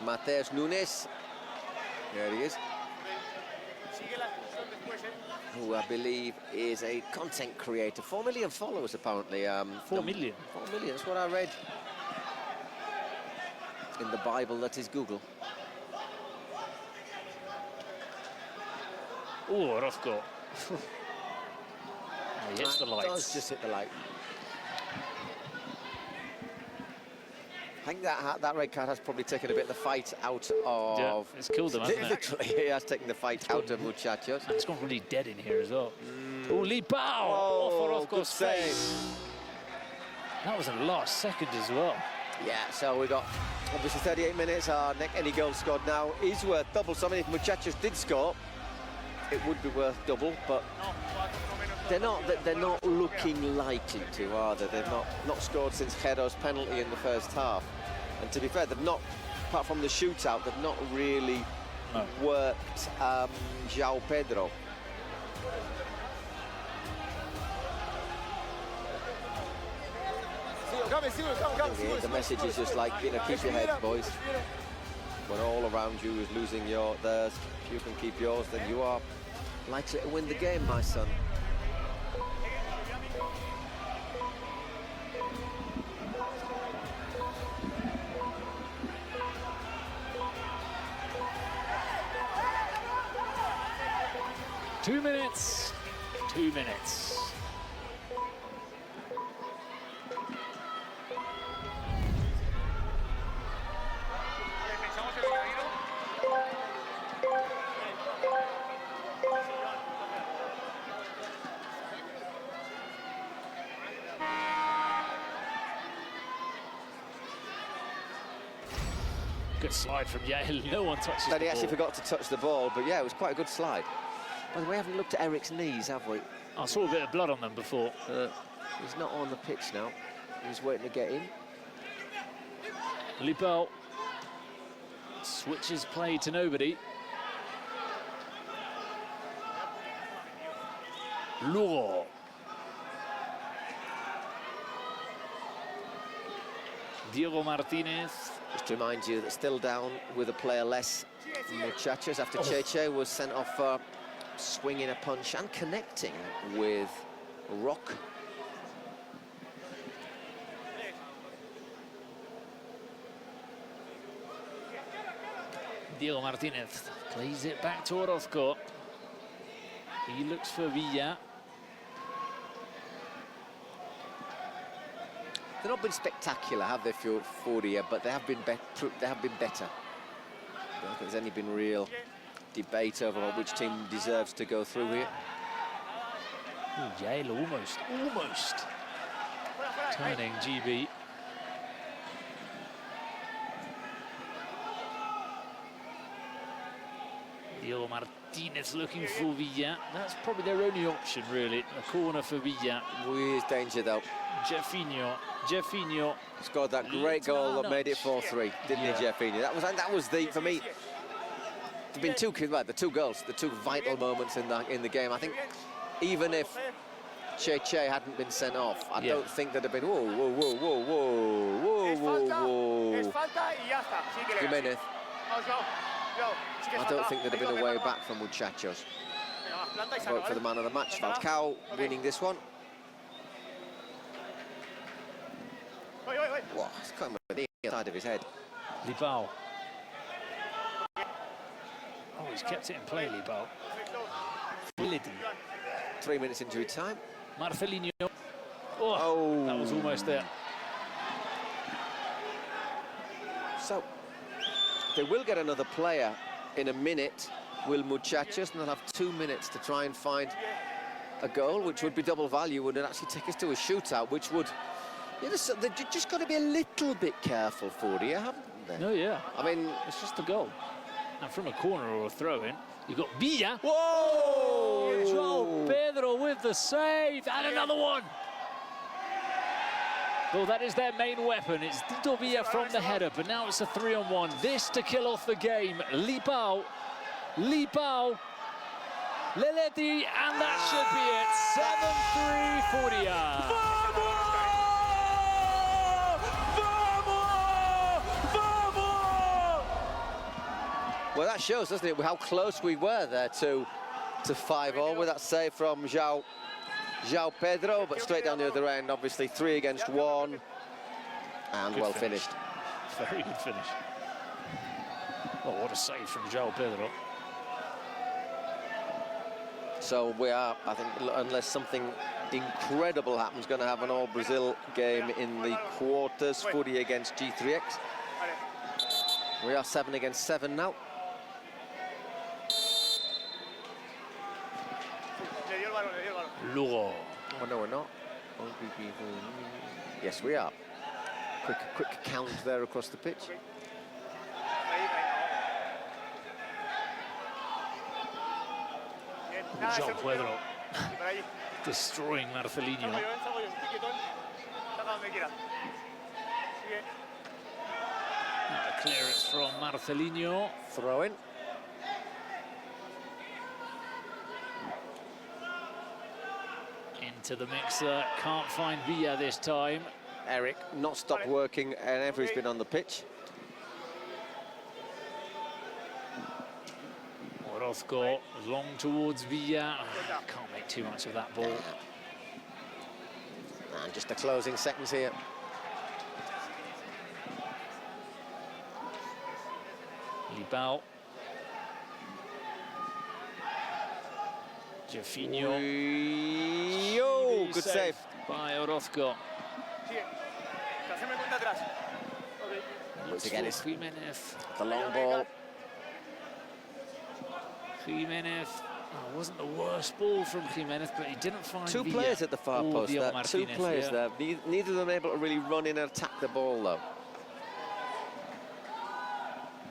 Mateus Nunes. There he is. Who I believe is a content creator. 4 million followers, apparently. 4 million? 4 million, that's what I read in the Bible that is Google. Oh, Roscoe. He hits the lights. Does just hit the light. I think that red card has probably taken a bit of the fight out of... Yeah, it's killed them, hasn't it? Literally, it has taken the fight out of Muchachos. It's gone really dead in here as well. Oh, Lee Bao! Oh, for Roscoe's face. That was in the last second as well. Yeah, so we got obviously 38 minutes. Any goal scored now is worth double. So I mean, if Muchachos did score, it would be worth double, but they're not looking likely to, are they? They've not scored since JERO's penalty in the first half. And to be fair, they've not, apart from the shootout, they've not really worked João Pedro. The message is just like, you know, keep your heads, boys. When all around you is losing theirs, if you can keep yours, then you are likely to win the game, my son. 2 minutes. 2 minutes. Good slide from Yale. No one touches Then the he actually ball. forgot to touch the ball, but yeah, it was quite a good slide. By the way, we haven't looked at Eric's knees, have we? I saw a bit of blood on them before. He's not on the pitch now. He's waiting to get in. Lipao switches play to nobody. Lugo. Diego Martinez. Just to remind you that still down with a player less, Muchachos, after Cheche was sent off for swinging a punch and connecting with Rock. Diego Martinez plays it back to Orozco. He looks for Villa. They've not been spectacular, have they, Furia, but they have been better. I don't think there's any been real debate over which team deserves to go through here. Ooh, Yale almost turning GB. Diego Martinez looking for Villa. That's probably their only option, really. A corner for Villa. With danger, though. Jeffinho. Scored that great goal that made it 4-3, didn't he, Jeffinho? That was the, for me, there've been the two goals, the two vital moments in the game. I think even if Cheche hadn't been sent off, I don't think there'd have been Jimenez. I don't think there'd have been a way back from Muchachos. Vote for the man of the match. FALCÁO winning this one. Wow, it's coming with the side of his head. Lipao. Oh, he's kept it in play, Lipao. 3 minutes into time. Marcelinho. Oh, that was almost there. So, they will get another player in a minute, will Muchachos, and they'll have 2 minutes to try and find a goal, which would be double value, would actually take us to a shootout, which would... they've just got to be a little bit careful, Furia, haven't they? No, yeah. I mean... It's just a goal. And from a corner or a throw-in, you've got Villa. Whoa! João Pedro with the save, and another one! Well, that is their main weapon. It's Tito Villa from the header, but now it's a 3-on-1. This to kill off the game. Lipao, Leleti, and that should be it. 7-3 Furia. Well, that shows, doesn't it, how close we were there to 5-0 with that save from João Pedro, but straight down the other end, obviously 3 against 1, and Good well finish. finished. Very good finish. Oh, what a save from João Pedro. So we are, I think, unless something incredible happens, going to have an all-Brazil game in the quarters. Furia against G3X. We are 7 against 7 now. Lugo. Oh, no, we're not. Yes, we are. Quick count there across the pitch. João Pedro destroying Marcelinho. A clearance from Marcelinho. Throw in. Into the mixer, can't find Villa this time. Eric not stopped working whenever he's been on the pitch. Orozco long towards Villa. Can't make too much of that ball. And just the closing seconds here. Lipao. Jeffinho. Oh, good save. By Orozco. Once again, it's Jimenez. the long ball. Jimenez. Oh, wasn't the worst ball from Jimenez, but he didn't find Two Villa players at the far or post Diego there. Two Martinez, players yeah. there. Neither of them able to really run in and attack the ball, though.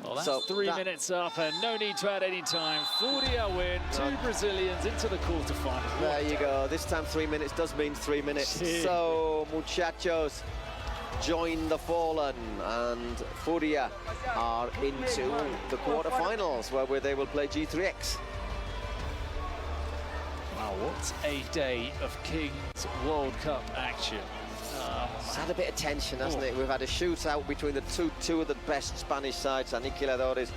Well, that's So 3 minutes up and no need to add any time. Furia win, two Brazilians into the quarterfinals. There you go. This time 3 minutes does mean 3 minutes. Shit. So Muchachos join the fallen, and Furia are into the quarterfinals where they will play G3X. Wow, what a day of Kings World Cup action. It's had a bit of tension, hasn't it? We've had a shootout between the two of the best Spanish sides, Aniquiladores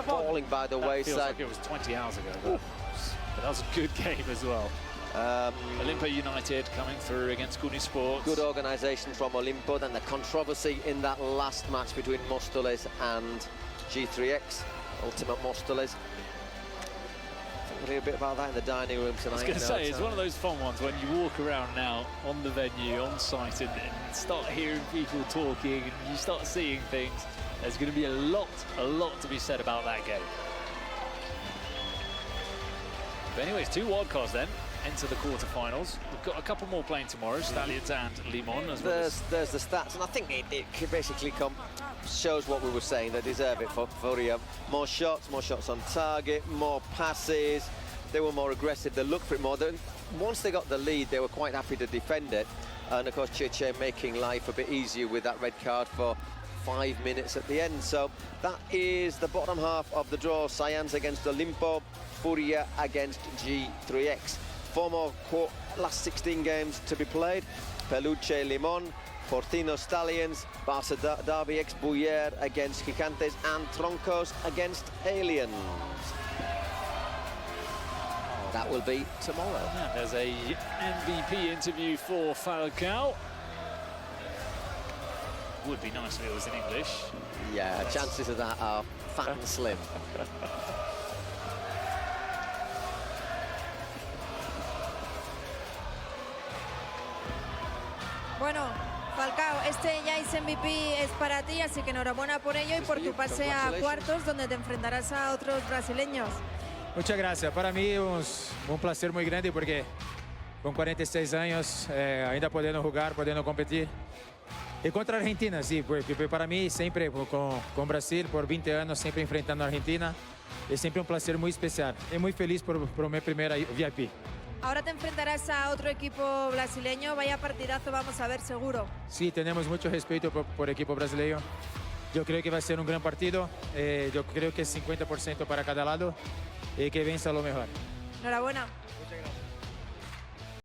falling by the That feels wayside. like it was 20 hours ago. But that was a good game as well. Olimpo United coming through against Guni Sports. Good organisation from Olimpo, and the controversy in that last match between Móstoles and G3X, Ultimate Móstoles. We'll hear a bit about that in the dining room tonight. I was going to say, it's one of those fun ones when you walk around now on the venue, on site, and start hearing people talking, and you start seeing things. There's going to be a lot to be said about that game. But anyways, two wildcards then enter the quarterfinals. We've got a couple more playing tomorrow, Stallions and Limon as well. There's the stats, and I think it basically shows what we were saying. They deserve it for Furia. More shots on target, more passes. They were more aggressive. They looked for it more. Once they got the lead, they were quite happy to defend it. And of course, Cheche making life a bit easier with that red card for 5 minutes at the end. So that is the bottom half of the draw. Science against Olimpo, Furia against G3X. 4 more last 16 games to be played. Peluche Limon, Portino Stallions, Barça Derby X Buller against Gigantes, and Troncos against Aliens. That will be tomorrow. Yeah, there's a MVP interview for FALCÃO. Would be nice if it was in English. Yeah, chances of that are fat and slim. Bueno, Falcao, este ya es MVP, es para ti, así que enhorabuena por ello y por tu pase a cuartos, donde te enfrentarás a otros brasileños. Muchas gracias. Para mí es un placer muy grande porque con 46 años ainda podendo jugar, podendo competir. Y contra Argentina, sí, porque para mí siempre con Brasil, por 20 años, siempre enfrentando a Argentina, es siempre un placer muy especial. Y muy feliz por mi primera VIP. Ahora te enfrentarás a otro equipo brasileño, vaya partidazo vamos a ver seguro. Sí, tenemos mucho respeto por el equipo brasileño. Yo creo que va a ser un gran partido. Yo creo que es 50% para cada lado y que venza lo mejor. Enhorabuena.